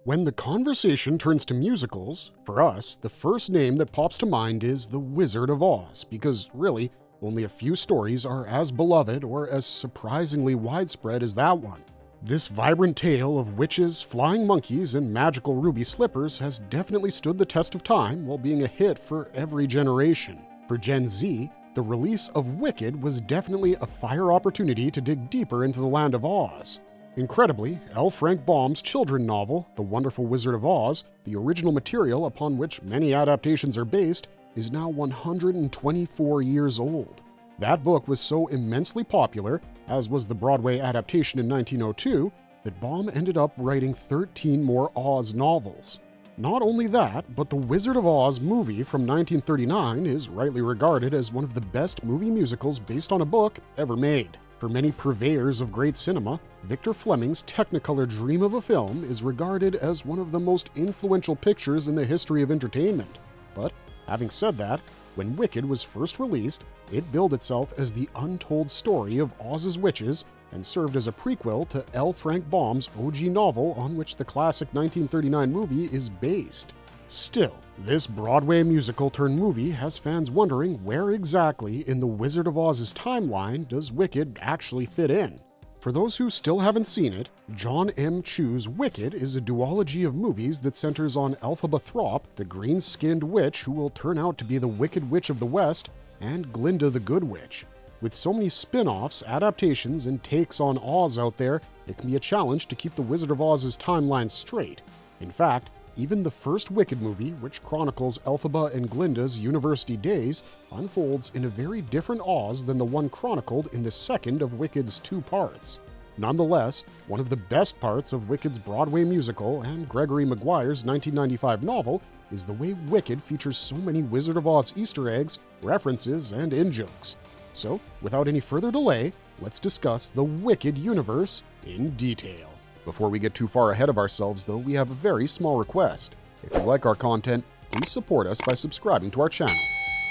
When the conversation turns to musicals, for us, the first name that pops to mind is The Wizard of Oz, because really, only a few stories are as beloved or as surprisingly widespread as that one. This vibrant tale of witches, flying monkeys, and magical ruby slippers has definitely stood the test of time while being a hit for every generation. For Gen Z, the release of Wicked was definitely a fire opportunity to dig deeper into the land of Oz. Incredibly, L. Frank Baum's children's novel, The Wonderful Wizard of Oz, the original material upon which many adaptations are based, is now 124 years old. That book was so immensely popular, as was the Broadway adaptation in 1902, that Baum ended up writing 13 more Oz novels. Not only that, but The Wizard of Oz movie from 1939 is rightly regarded as one of the best movie musicals based on a book ever made. For many purveyors of great cinema, Victor Fleming's Technicolor dream of a film is regarded as one of the most influential pictures in the history of entertainment. But, having said that, when Wicked was first released, it billed itself as the untold story of Oz's witches and served as a prequel to L. Frank Baum's OG novel on which the classic 1939 movie is based. Still, this Broadway musical-turned-movie has fans wondering where exactly in the Wizard of Oz's timeline does Wicked actually fit in. For those who still haven't seen it, John M. Chu's Wicked is a duology of movies that centers on Elphaba Throp, the green-skinned witch who will turn out to be the Wicked Witch of the West, and Glinda the Good Witch. With so many spin-offs, adaptations, and takes on Oz out there, it can be a challenge to keep the Wizard of Oz's timeline straight. In fact, even the first Wicked movie, which chronicles Elphaba and Glinda's university days, unfolds in a very different Oz than the one chronicled in the second of Wicked's two parts. Nonetheless, one of the best parts of Wicked's Broadway musical and Gregory Maguire's 1995 novel is the way Wicked features so many Wizard of Oz Easter eggs, references, and in-jokes. So, without any further delay, let's discuss the Wicked universe in detail. Before we get too far ahead of ourselves, though, we have a very small request. If you like our content, please support us by subscribing to our channel.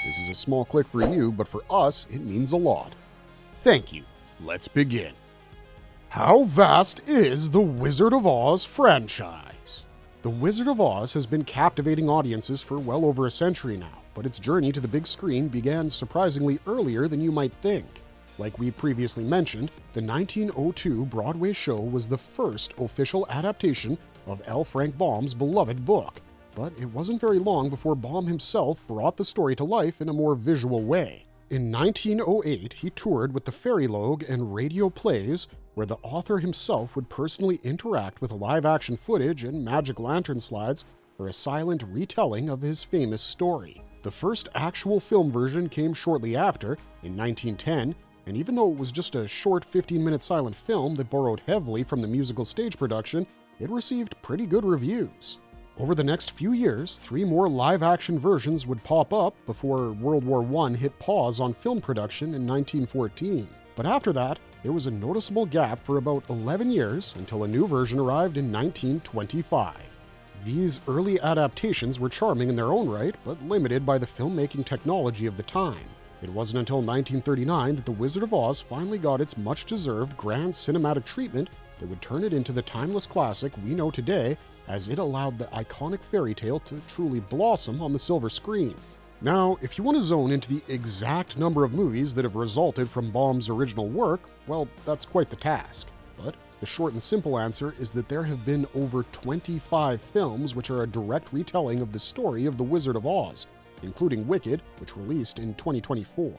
This is a small click for you, but for us, it means a lot. Thank you. Let's begin. How vast is the Wizard of Oz franchise? The Wizard of Oz has been captivating audiences for well over a century now, but its journey to the big screen began surprisingly earlier than you might think. Like we previously mentioned, the 1902 Broadway show was the first official adaptation of L. Frank Baum's beloved book, but it wasn't very long before Baum himself brought the story to life in a more visual way. In 1908, he toured with the Fairylogue and radio plays, where the author himself would personally interact with live-action footage and magic lantern slides for a silent retelling of his famous story. The first actual film version came shortly after, in 1910, and even though it was just a short 15-minute silent film that borrowed heavily from the musical stage production, it received pretty good reviews. Over the next few years, 3 more live-action versions would pop up before World War I hit pause on film production in 1914. But after that, there was a noticeable gap for about 11 years until a new version arrived in 1925. These early adaptations were charming in their own right, but limited by the filmmaking technology of the time. It wasn't until 1939 that The Wizard of Oz finally got its much-deserved grand cinematic treatment that would turn it into the timeless classic we know today, as it allowed the iconic fairy tale to truly blossom on the silver screen. Now, if you want to zone into the exact number of movies that have resulted from Baum's original work, well, that's quite the task. But the short and simple answer is that there have been over 25 films which are a direct retelling of the story of The Wizard of Oz, including Wicked, which released in 2024.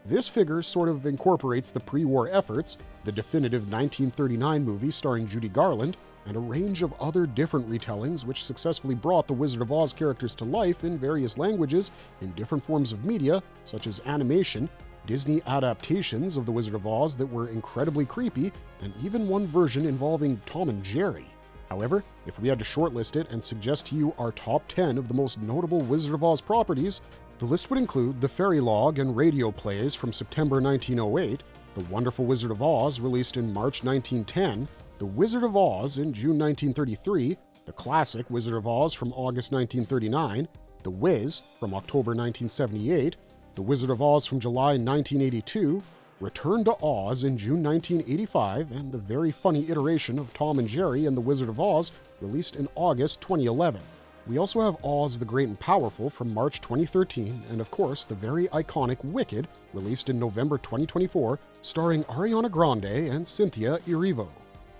This figure sort of incorporates the pre-war efforts, the definitive 1939 movie starring Judy Garland, and a range of other different retellings which successfully brought the Wizard of Oz characters to life in various languages in different forms of media, such as animation, Disney adaptations of The Wizard of Oz that were incredibly creepy, and even one version involving Tom and Jerry. However, if we had to shortlist it and suggest to you our top 10 of the most notable Wizard of Oz properties, the list would include the Fairylogue and radio plays from September 1908, The Wonderful Wizard of Oz released in March 1910, The Wizard of Oz in June 1933, the classic Wizard of Oz from August 1939, The Wiz from October 1978, The Wizard of Oz from July 1982, Return to Oz in June 1985, and the very funny iteration of Tom and Jerry and the Wizard of Oz released in August 2011. We also have Oz the Great and Powerful from March 2013, and of course the very iconic Wicked, released in November 2024, starring Ariana Grande and Cynthia Erivo.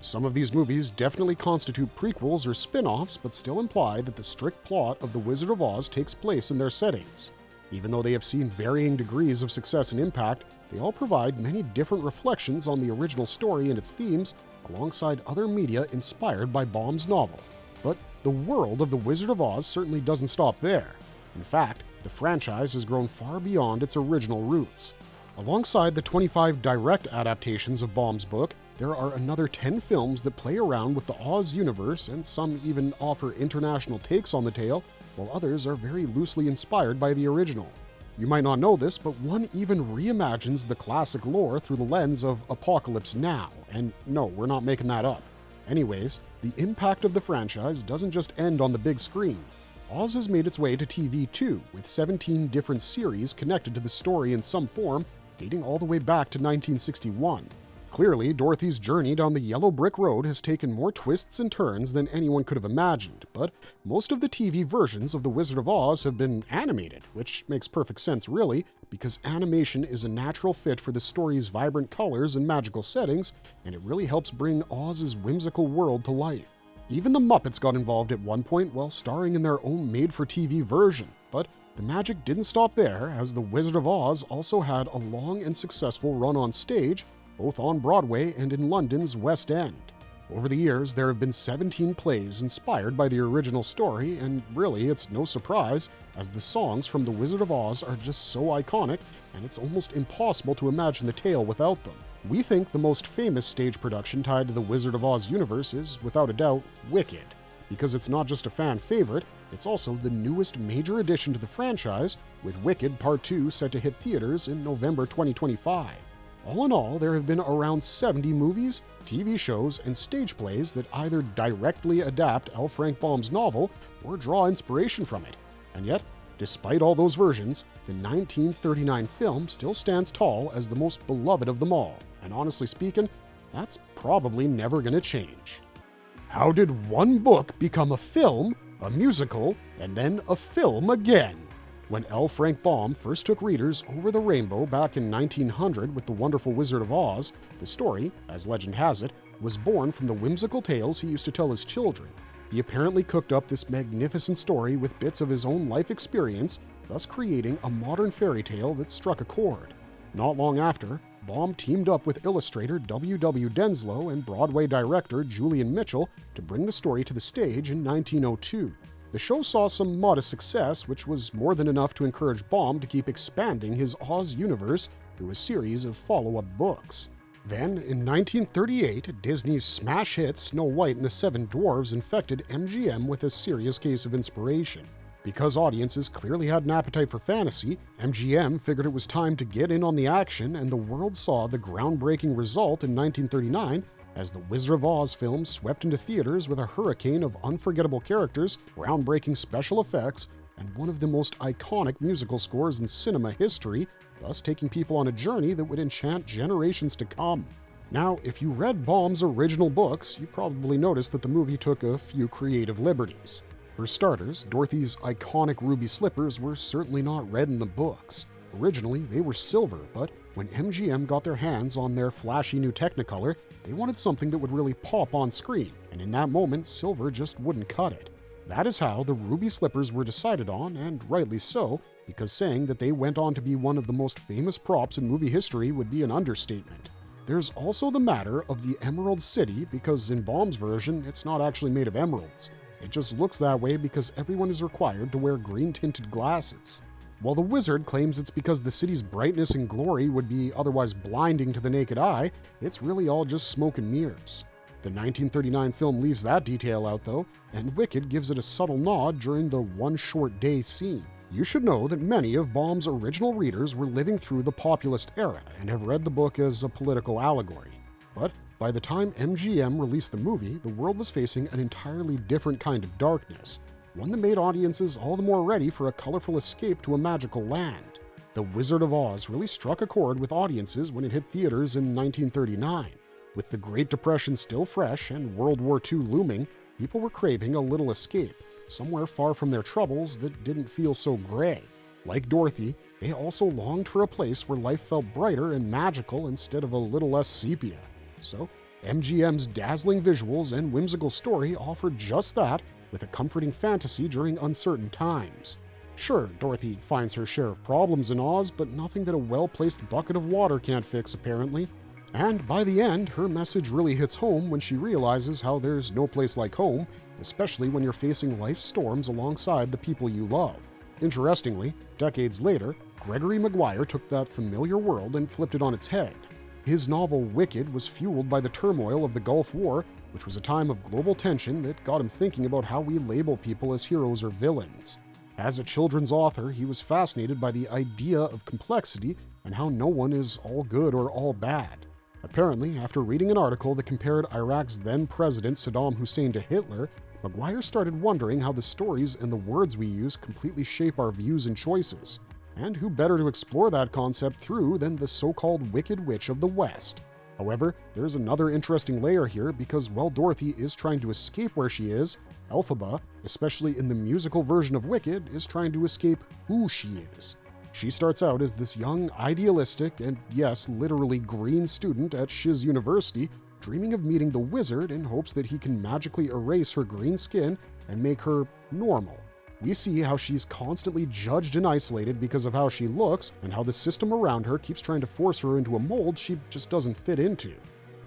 Some of these movies definitely constitute prequels or spin-offs, but still imply that the strict plot of The Wizard of Oz takes place in their settings. Even though they have seen varying degrees of success and impact, they all provide many different reflections on the original story and its themes, alongside other media inspired by Baum's novel. But the world of The Wizard of Oz certainly doesn't stop there. In fact, the franchise has grown far beyond its original roots. Alongside the 25 direct adaptations of Baum's book, there are another 10 films that play around with the Oz universe, and some even offer international takes on the tale, while others are very loosely inspired by the original. You might not know this, but one even reimagines the classic lore through the lens of Apocalypse Now, and no, we're not making that up. Anyways, the impact of the franchise doesn't just end on the big screen. Oz has made its way to TV too, with 17 different series connected to the story in some form, dating all the way back to 1961. Clearly, Dorothy's journey down the yellow brick road has taken more twists and turns than anyone could have imagined, but most of the TV versions of The Wizard of Oz have been animated, which makes perfect sense really, because animation is a natural fit for the story's vibrant colors and magical settings, and it really helps bring Oz's whimsical world to life. Even the Muppets got involved at one point while starring in their own made-for-TV version, but the magic didn't stop there, as The Wizard of Oz also had a long and successful run on stage, both on Broadway and in London's West End. Over the years, there have been 17 plays inspired by the original story, and really it's no surprise, as the songs from The Wizard of Oz are just so iconic, and it's almost impossible to imagine the tale without them. We think the most famous stage production tied to the Wizard of Oz universe is, without a doubt, Wicked. Because it's not just a fan favorite, it's also the newest major addition to the franchise, with Wicked Part 2 set to hit theaters in November 2025. All in all, there have been around 70 movies, TV shows, and stage plays that either directly adapt L. Frank Baum's novel or draw inspiration from it. And yet, despite all those versions, the 1939 film still stands tall as the most beloved of them all. And honestly speaking, that's probably never going to change. How did one book become a film, a musical, and then a film again? When L. Frank Baum first took readers over the rainbow back in 1900 with The Wonderful Wizard of Oz, the story, as legend has it, was born from the whimsical tales he used to tell his children. He apparently cooked up this magnificent story with bits of his own life experience, thus creating a modern fairy tale that struck a chord. Not long after, Baum teamed up with illustrator W. W. Denslow and Broadway director Julian Mitchell to bring the story to the stage in 1902. The show saw some modest success, which was more than enough to encourage Baum to keep expanding his Oz universe through a series of follow-up books. Then, in 1938, Disney's smash hit Snow White and the Seven Dwarfs infected MGM with a serious case of inspiration. Because audiences clearly had an appetite for fantasy, MGM figured it was time to get in on the action, and the world saw the groundbreaking result in 1939 as the Wizard of Oz film swept into theaters with a hurricane of unforgettable characters, groundbreaking special effects, and one of the most iconic musical scores in cinema history, thus taking people on a journey that would enchant generations to come. Now, if you read Baum's original books, you probably noticed that the movie took a few creative liberties. For starters, Dorothy's iconic ruby slippers were certainly not red in the books. Originally, they were silver, but when MGM got their hands on their flashy new Technicolor, they wanted something that would really pop on screen, and in that moment, silver just wouldn't cut it. That is how the ruby slippers were decided on, and rightly so, because saying that they went on to be one of the most famous props in movie history would be an understatement. There's also the matter of the Emerald City, because in Baum's version, it's not actually made of emeralds. It just looks that way because everyone is required to wear green-tinted glasses. While the wizard claims it's because the city's brightness and glory would be otherwise blinding to the naked eye, it's really all just smoke and mirrors. The 1939 film leaves that detail out though, and Wicked gives it a subtle nod during the one short day scene. You should know that many of Baum's original readers were living through the populist era and have read the book as a political allegory. But by the time MGM released the movie, the world was facing an entirely different kind of darkness, one that made audiences all the more ready for a colorful escape to a magical land. The Wizard of Oz really struck a chord with audiences when it hit theaters in 1939. With the Great Depression still fresh and World War II looming, people were craving a little escape, somewhere far from their troubles that didn't feel so gray. Like Dorothy, they also longed for a place where life felt brighter and magical instead of a little less sepia. So, MGM's dazzling visuals and whimsical story offered just that, with a comforting fantasy during uncertain times. Sure, Dorothy finds her share of problems in Oz, but nothing that a well-placed bucket of water can't fix, apparently. And by the end, her message really hits home when she realizes how there's no place like home, especially when you're facing life's storms alongside the people you love. Interestingly, decades later, Gregory Maguire took that familiar world and flipped it on its head. His novel Wicked was fueled by the turmoil of the Gulf War, which was a time of global tension that got him thinking about how we label people as heroes or villains. As a children's author, he was fascinated by the idea of complexity and how no one is all good or all bad. Apparently, after reading an article that compared Iraq's then-president Saddam Hussein to Hitler, Maguire started wondering how the stories and the words we use completely shape our views and choices. And who better to explore that concept through than the so-called Wicked Witch of the West? However, there's another interesting layer here because while Dorothy is trying to escape where she is, Elphaba, especially in the musical version of Wicked, is trying to escape who she is. She starts out as this young, idealistic, and yes, literally green student at Shiz University, dreaming of meeting the wizard in hopes that he can magically erase her green skin and make her normal. We see how she's constantly judged and isolated because of how she looks and how the system around her keeps trying to force her into a mold she just doesn't fit into.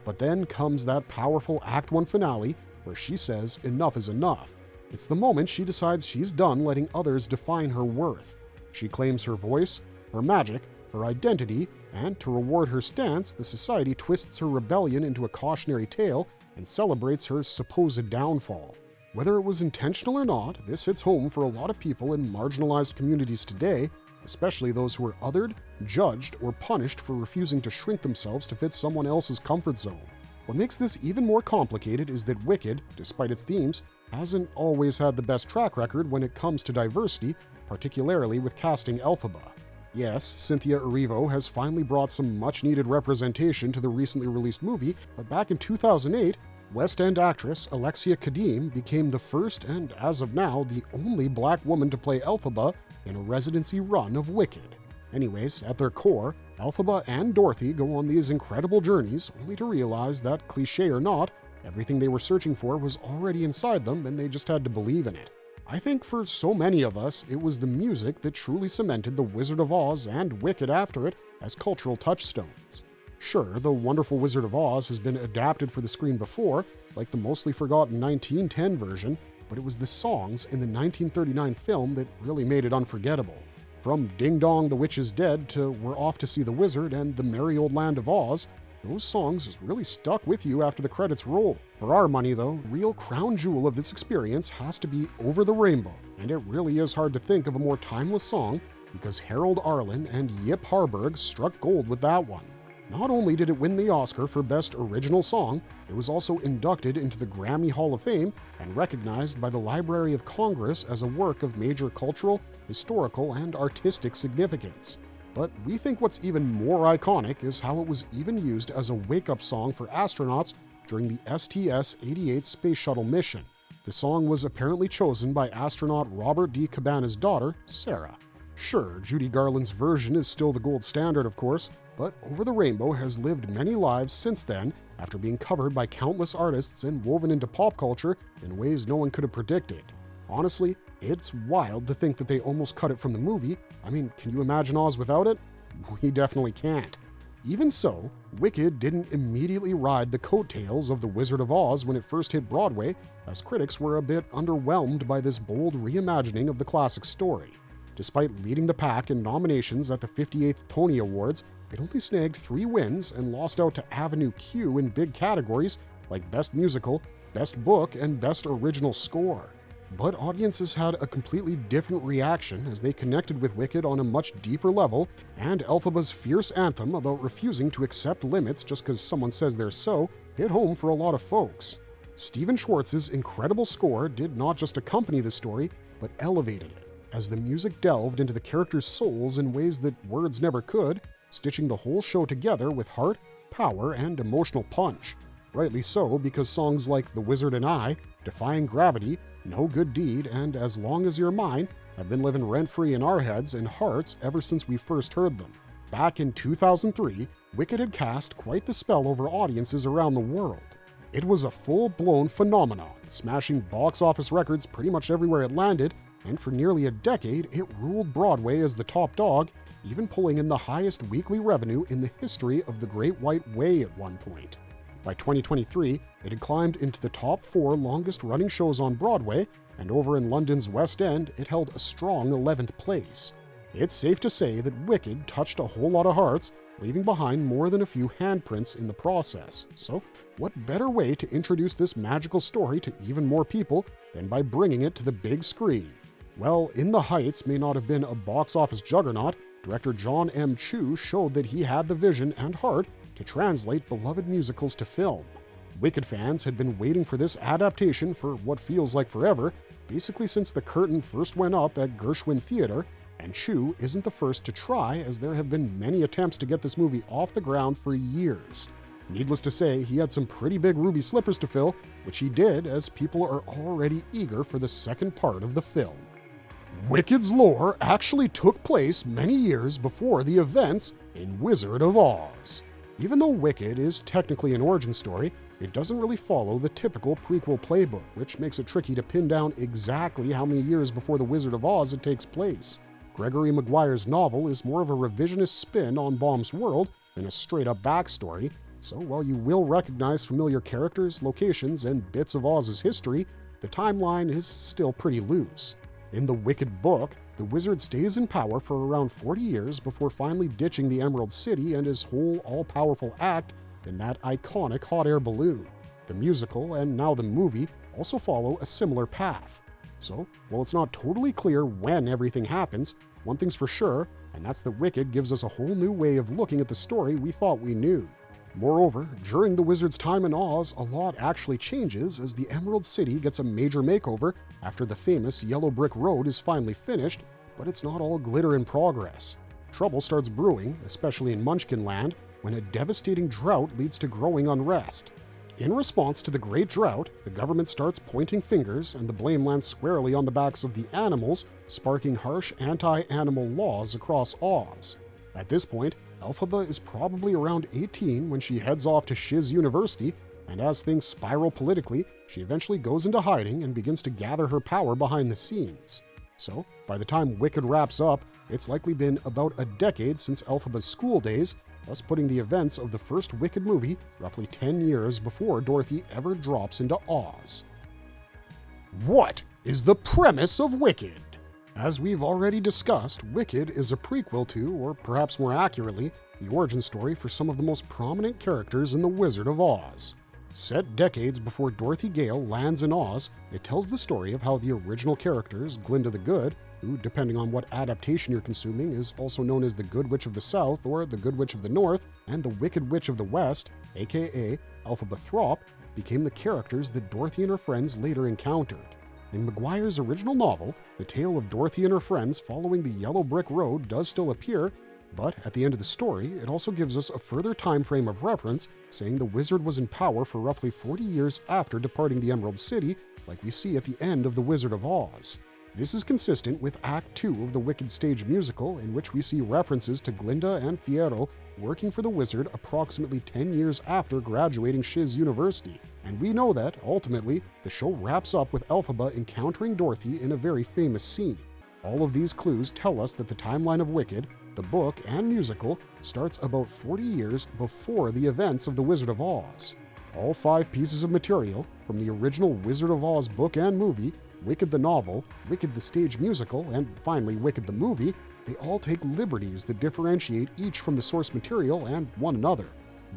But then comes that powerful Act 1 finale where she says enough is enough. It's the moment she decides she's done letting others define her worth. She claims her voice, her magic, her identity, and to reward her stance, the society twists her rebellion into a cautionary tale and celebrates her supposed downfall. Whether it was intentional or not, this hits home for a lot of people in marginalized communities today, especially those who are othered, judged, or punished for refusing to shrink themselves to fit someone else's comfort zone. What makes this even more complicated is that Wicked, despite its themes, hasn't always had the best track record when it comes to diversity, particularly with casting Elphaba. Yes, Cynthia Erivo has finally brought some much-needed representation to the recently released movie, but back in 2008, West End actress Alexia Kadim became the first and, as of now, the only black woman to play Elphaba in a residency run of Wicked. Anyways, at their core, Elphaba and Dorothy go on these incredible journeys only to realize that, cliché or not, everything they were searching for was already inside them and they just had to believe in it. I think for so many of us, it was the music that truly cemented The Wizard of Oz and Wicked after it as cultural touchstones. Sure, The Wonderful Wizard of Oz has been adapted for the screen before, like the mostly forgotten 1910 version, but it was the songs in the 1939 film that really made it unforgettable. From Ding Dong, the Witch is Dead to We're Off to See the Wizard and The Merry Old Land of Oz, those songs really stuck with you after the credits roll. For our money, though, the real crown jewel of this experience has to be Over the Rainbow, and it really is hard to think of a more timeless song because Harold Arlen and Yip Harburg struck gold with that one. Not only did it win the Oscar for Best Original Song, it was also inducted into the Grammy Hall of Fame and recognized by the Library of Congress as a work of major cultural, historical, and artistic significance. But we think what's even more iconic is how it was even used as a wake-up song for astronauts during the STS-88 space shuttle mission. The song was apparently chosen by astronaut Robert D. Cabana's daughter, Sarah. Sure, Judy Garland's version is still the gold standard, of course, but Over the Rainbow has lived many lives since then after being covered by countless artists and woven into pop culture in ways no one could have predicted. Honestly, it's wild to think that they almost cut it from the movie. I mean, can you imagine Oz without it? We definitely can't. Even so, Wicked didn't immediately ride the coattails of The Wizard of Oz when it first hit Broadway, as critics were a bit underwhelmed by this bold reimagining of the classic story. Despite leading the pack in nominations at the 58th Tony Awards, it only snagged 3 wins and lost out to Avenue Q in big categories like Best Musical, Best Book, and Best Original Score. But audiences had a completely different reaction as they connected with Wicked on a much deeper level, and Elphaba's fierce anthem about refusing to accept limits just because someone says they're so hit home for a lot of folks. Stephen Schwartz's incredible score did not just accompany the story, but elevated it. as the music delved into the characters' souls in ways that words never could, stitching the whole show together with heart, power, and emotional punch. Rightly so, because songs like The Wizard and I, Defying Gravity, No Good Deed, and As Long As You're Mine have been living rent-free in our heads and hearts ever since we first heard them. Back in 2003, Wicked had cast quite the spell over audiences around the world. It was a full-blown phenomenon, smashing box office records pretty much everywhere it landed, and for nearly a decade it ruled Broadway as the top dog, even pulling in the highest weekly revenue in the history of the Great White Way at one point. By 2023, it had climbed into the top 4 longest-running shows on Broadway, and over in London's West End, it held a strong 11th place. It's safe to say that Wicked touched a whole lot of hearts, leaving behind more than a few handprints in the process. So, what better way to introduce this magical story to even more people than by bringing it to the big screen? Well, In the Heights may not have been a box office juggernaut, director John M. Chu showed that he had the vision and heart to translate beloved musicals to film. Wicked fans had been waiting for this adaptation for what feels like forever, basically since the curtain first went up at Gershwin Theatre, and Chu isn't the first to try, as there have been many attempts to get this movie off the ground for years. Needless to say, he had some pretty big ruby slippers to fill, which he did, as people are already eager for the second part of the film. Wicked's lore actually took place many years before the events in Wizard of Oz. Even though Wicked is technically an origin story, it doesn't really follow the typical prequel playbook, which makes it tricky to pin down exactly how many years before the Wizard of Oz it takes place. Gregory Maguire's novel is more of a revisionist spin on Baum's world than a straight-up backstory, so while you will recognize familiar characters, locations, and bits of Oz's history, the timeline is still pretty loose. In the Wicked book, the wizard stays in power for around 40 years before finally ditching the Emerald City and his whole all-powerful act in that iconic hot air balloon. The musical, and now the movie, also follow a similar path. So, while it's not totally clear when everything happens, one thing's for sure, and that's that Wicked gives us a whole new way of looking at the story we thought we knew. Moreover, during the wizard's time in Oz, a lot actually changes as the Emerald City gets a major makeover after the famous Yellow Brick Road is finally finished, but it's not all glitter and progress. Trouble starts brewing, especially in Munchkin Land, when a devastating drought leads to growing unrest. In response to the Great Drought, the government starts pointing fingers and the blame lands squarely on the backs of the animals, sparking harsh anti-animal laws across Oz. At this point, Elphaba is probably around 18 when she heads off to Shiz University, and as things spiral politically, she eventually goes into hiding and begins to gather her power behind the scenes. So, by the time Wicked wraps up, it's likely been about a decade since Elphaba's school days, thus putting the events of the first Wicked movie roughly 10 years before Dorothy ever drops into Oz. What is the premise of Wicked? As we've already discussed, Wicked is a prequel to, or perhaps more accurately, the origin story for some of the most prominent characters in The Wizard of Oz. Set decades before Dorothy Gale lands in Oz, it tells the story of how the original characters, Glinda the Good, who, depending on what adaptation you're consuming, is also known as the Good Witch of the South or the Good Witch of the North, and the Wicked Witch of the West, aka Elphaba Throp, became the characters that Dorothy and her friends later encountered. In Maguire's original novel, the tale of Dorothy and her friends following the Yellow Brick Road does still appear, but at the end of the story, it also gives us a further time frame of reference, saying the wizard was in power for roughly 40 years after departing the Emerald City, like we see at the end of The Wizard of Oz. This is consistent with Act 2 of the Wicked stage musical, in which we see references to Glinda and Fiyero working for the wizard approximately 10 years after graduating Shiz University. And we know that, ultimately, the show wraps up with Elphaba encountering Dorothy in a very famous scene. All of these clues tell us that the timeline of Wicked, the book and musical, starts about 40 years before the events of The Wizard of Oz. All 5 pieces of material, from the original Wizard of Oz book and movie, Wicked the novel, Wicked the stage musical, and finally Wicked the movie, they all take liberties that differentiate each from the source material and one another.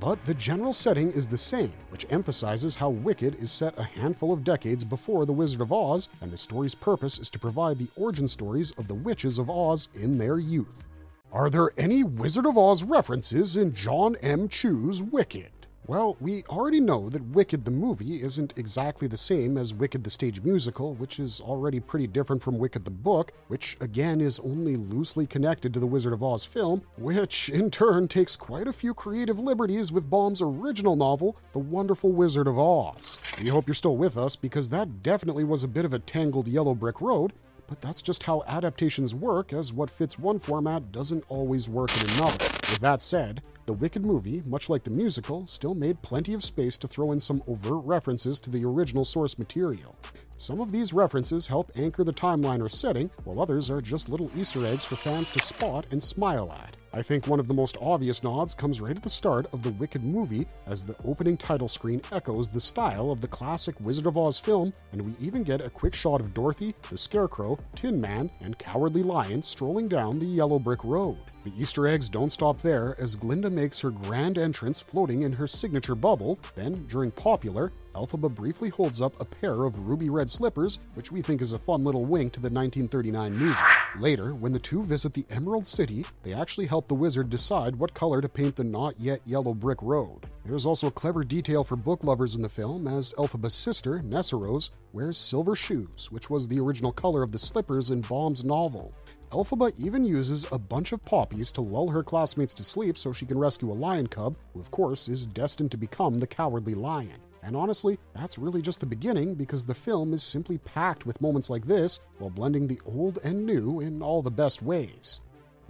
But the general setting is the same, which emphasizes how Wicked is set a handful of decades before The Wizard of Oz, and the story's purpose is to provide the origin stories of the witches of Oz in their youth. Are there any Wizard of Oz references in John M. Chu's Wicked? Well, we already know that Wicked the movie isn't exactly the same as Wicked the stage musical, which is already pretty different from Wicked the book, which again is only loosely connected to the Wizard of Oz film, which in turn takes quite a few creative liberties with Baum's original novel, The Wonderful Wizard of Oz. We hope you're still with us because that definitely was a bit of a tangled yellow brick road, but that's just how adaptations work, as what fits one format doesn't always work in another. With that said, the Wicked movie, much like the musical, still made plenty of space to throw in some overt references to the original source material. Some of these references help anchor the timeline or setting, while others are just little Easter eggs for fans to spot and smile at. I think one of the most obvious nods comes right at the start of the Wicked movie, as the opening title screen echoes the style of the classic Wizard of Oz film, and we even get a quick shot of Dorothy, the Scarecrow, Tin Man, and Cowardly Lion strolling down the yellow brick road. The Easter eggs don't stop there, as Glinda makes her grand entrance floating in her signature bubble. Then, during Popular, Elphaba briefly holds up a pair of ruby red slippers, which we think is a fun little wink to the 1939 movie. Later, when the two visit the Emerald City, they actually help the wizard decide what color to paint the not yet yellow brick road. There's also a clever detail for book lovers in the film, as Elphaba's sister, Nessarose, wears silver shoes, which was the original color of the slippers in Baum's novel. Elphaba even uses a bunch of poppies to lull her classmates to sleep so she can rescue a lion cub, who of course is destined to become the Cowardly Lion. And honestly, that's really just the beginning, because the film is simply packed with moments like this while blending the old and new in all the best ways.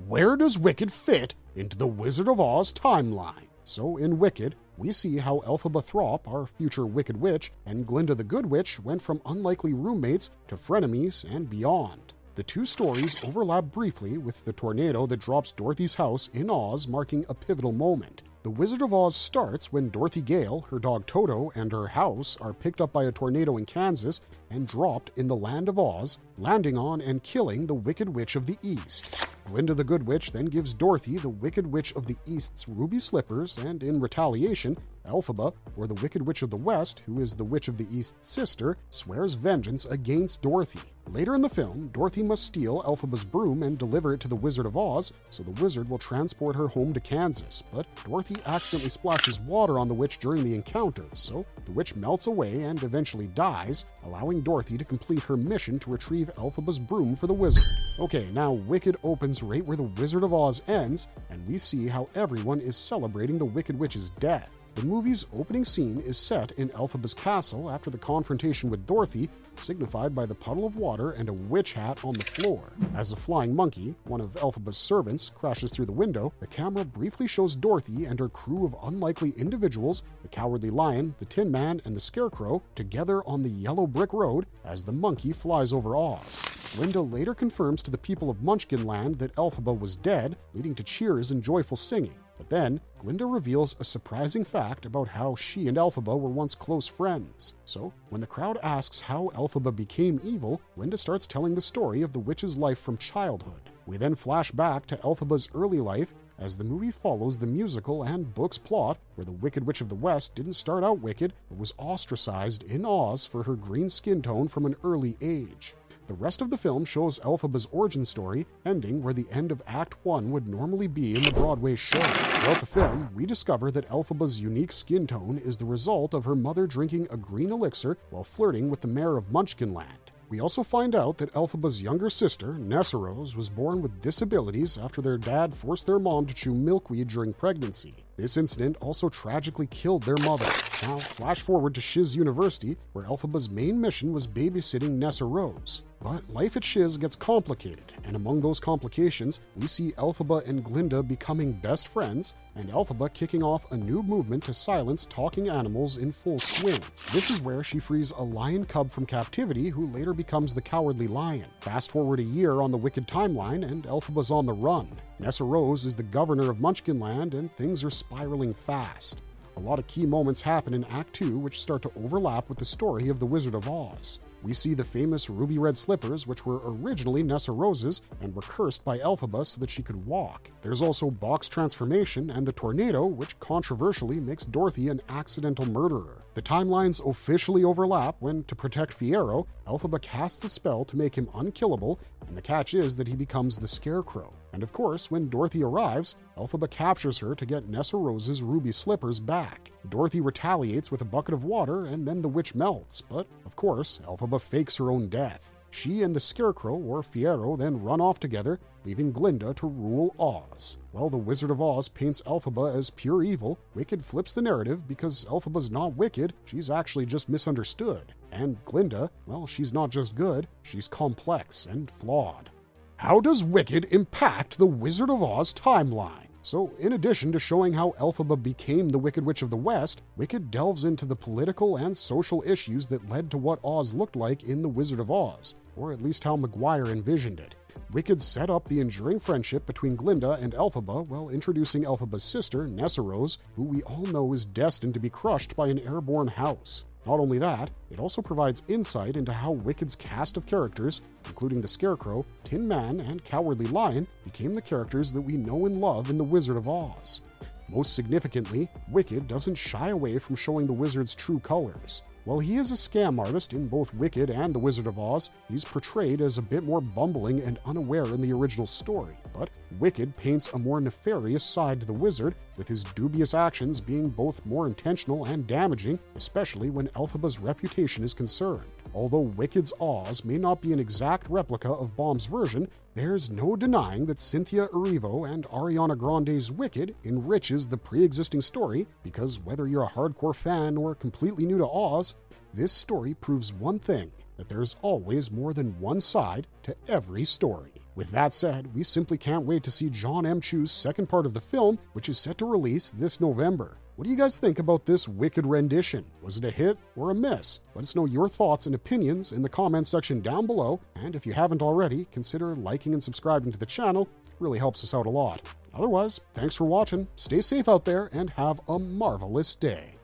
Where does Wicked fit into the Wizard of Oz timeline? So in Wicked, we see how Elphaba Throp, our future Wicked Witch, and Glinda the Good Witch went from unlikely roommates to frenemies and beyond. The two stories overlap briefly, with the tornado that drops Dorothy's house in Oz marking a pivotal moment. The Wizard of Oz starts when Dorothy Gale, her dog Toto, and her house are picked up by a tornado in Kansas and dropped in the land of Oz, landing on and killing the Wicked Witch of the East. Glinda the Good Witch then gives Dorothy the Wicked Witch of the East's ruby slippers, and in retaliation, Elphaba, or the Wicked Witch of the West, who is the Witch of the East's sister, swears vengeance against Dorothy. Later in the film, Dorothy must steal Elphaba's broom and deliver it to the Wizard of Oz, so the wizard will transport her home to Kansas. But Dorothy accidentally splashes water on the witch during the encounter, so the witch melts away and eventually dies, allowing Dorothy to complete her mission to retrieve Elphaba's broom for the wizard. Okay, now Wicked opens right where the Wizard of Oz ends, and we see how everyone is celebrating the Wicked Witch's death. The movie's opening scene is set in Elphaba's castle after the confrontation with Dorothy, signified by the puddle of water and a witch hat on the floor. As a flying monkey, one of Elphaba's servants, crashes through the window, the camera briefly shows Dorothy and her crew of unlikely individuals, the Cowardly Lion, the Tin Man, and the Scarecrow, together on the yellow brick road as the monkey flies over Oz. Glinda later confirms to the people of Munchkinland that Elphaba was dead, leading to cheers and joyful singing. But then, Glinda reveals a surprising fact about how she and Elphaba were once close friends. So, when the crowd asks how Elphaba became evil, Glinda starts telling the story of the witch's life from childhood. We then flash back to Elphaba's early life, as the movie follows the musical and book's plot, where the Wicked Witch of the West didn't start out wicked, but was ostracized in Oz for her green skin tone from an early age. The rest of the film shows Elphaba's origin story, ending where the end of Act 1 would normally be in the Broadway show. Throughout the film, we discover that Elphaba's unique skin tone is the result of her mother drinking a green elixir while flirting with the mayor of Munchkinland. We also find out that Elphaba's younger sister, Nessarose, was born with disabilities after their dad forced their mom to chew milkweed during pregnancy. This incident also tragically killed their mother. Now, flash forward to Shiz University, where Elphaba's main mission was babysitting Nessarose. But life at Shiz gets complicated, and among those complications, we see Elphaba and Glinda becoming best friends, and Elphaba kicking off a new movement to silence talking animals in full swing. This is where she frees a lion cub from captivity, who later becomes the Cowardly Lion. Fast forward a year on the Wicked timeline, and Elphaba's on the run. Nessarose is the governor of Munchkinland, and things are spiraling fast. A lot of key moments happen in Act 2 which start to overlap with the story of the Wizard of Oz. We see the famous ruby red slippers, which were originally Nessarose's and were cursed by Elphaba so that she could walk. There's also Bok's transformation and the tornado, which controversially makes Dorothy an accidental murderer. The timelines officially overlap when, to protect Fiyero, Elphaba casts a spell to make him unkillable, and the catch is that he becomes the Scarecrow. And of course, when Dorothy arrives, Elphaba captures her to get Nessa Rose's ruby slippers back. Dorothy retaliates with a bucket of water, and then the witch melts, but of course, Elphaba fakes her own death. She and the Scarecrow, or Fiyero, then run off together, leaving Glinda to rule Oz. While the Wizard of Oz paints Elphaba as pure evil, Wicked flips the narrative because Elphaba's not wicked, she's actually just misunderstood. And Glinda, well, she's not just good, she's complex and flawed. How does Wicked impact the Wizard of Oz timeline? So, in addition to showing how Elphaba became the Wicked Witch of the West, Wicked delves into the political and social issues that led to what Oz looked like in The Wizard of Oz, or at least how Maguire envisioned it. Wicked set up the enduring friendship between Glinda and Elphaba while introducing Elphaba's sister, Nessa Rose, who we all know is destined to be crushed by an airborne house. Not only that, it also provides insight into how Wicked's cast of characters, including the Scarecrow, Tin Man, and Cowardly Lion, became the characters that we know and love in The Wizard of Oz. Most significantly, Wicked doesn't shy away from showing the wizard's true colors. While he is a scam artist in both Wicked and The Wizard of Oz, he's portrayed as a bit more bumbling and unaware in the original story. But Wicked paints a more nefarious side to the wizard, with his dubious actions being both more intentional and damaging, especially when Elphaba's reputation is concerned. Although Wicked's Oz may not be an exact replica of Baum's version, there's no denying that Cynthia Erivo and Ariana Grande's Wicked enriches the pre-existing story, because whether you're a hardcore fan or completely new to Oz, this story proves one thing, that there's always more than one side to every story. With that said, we simply can't wait to see John M. Chu's second part of the film, which is set to release this November. What do you guys think about this Wicked rendition? Was it a hit or a miss? Let us know your thoughts and opinions in the comments section down below, and if you haven't already, consider liking and subscribing to the channel. It really helps us out a lot. Otherwise, thanks for watching, stay safe out there, and have a marvelous day.